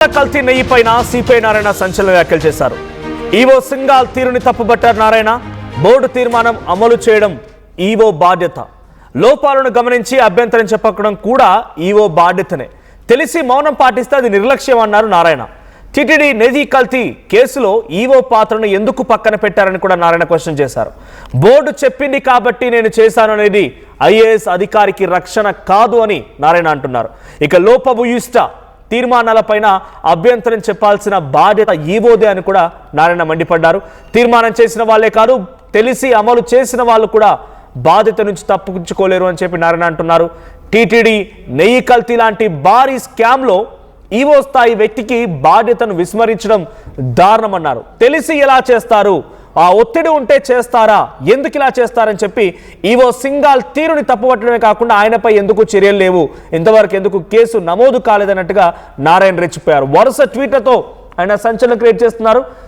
కల్తీ నెయ్యి పైన సిపిఐ నారాయణ సంచలన వ్యాఖ్యలు చేశారు. ఈవో సింగాల్ తీరుని తప్పుబట్టారు నారాయణ. బోర్డు తీర్మానం అమలు చేయడం ఈవో బాధ్యత. లోపాలను గమనించి అభ్యంతరం చెప్పడం కూడా ఈవో బాధ్యతనే. తెలిసి మౌనం పాటిస్తే అది నిర్లక్ష్యం అన్నారు నారాయణ. టిటిడి నెయ్యి కల్తీ కేసులో ఈవో పాత్రను ఎందుకు పక్కన పెట్టారని కూడా నారాయణ క్వశ్చన్ చేశారు. బోర్డు చెప్పింది కాబట్టి నేను చేశాను అనేది ఐఏఎస్ అధికారికి రక్షణ కాదు అని నారాయణ అంటున్నారు. ఇక లోపభూయిష్ట తీర్మానాలపైన అభ్యంతరం చెప్పాల్సిన బాధ్యత ఈవోదే అని కూడా నారాయణ మండిపడ్డారు. తీర్మానం చేసిన వాళ్ళే కాదు, తెలిసి అమలు చేసిన వాళ్ళు కూడా బాధ్యత నుంచి తప్పించుకోలేరు అని చెప్పి నారాయణ అంటున్నారు. టిటిడి నెయ్యి కల్తీ లాంటి భారీ స్కామ్లో ఈవో స్థాయి వ్యక్తికి బాధ్యతను విస్మరించడం దారుణమన్నారు. తెలిసి ఎలా చేస్తారు, ఆ ఒత్తిడి ఉంటే చేస్తారా, ఎందుకు ఇలా చేస్తారని చెప్పి ఈవో సింగాల్ తీరుని తప్పుపట్టడమే కాకుండా ఆయనపై ఎందుకు చర్యలు లేవు, ఇంతవరకు ఎందుకు కేసు నమోదు కాలేదన్నట్టుగా నారాయణ రెచ్చిపోయారు. వరుస ట్వీట్లతో ఆయన సంచలనం క్రియేట్ చేస్తున్నారు.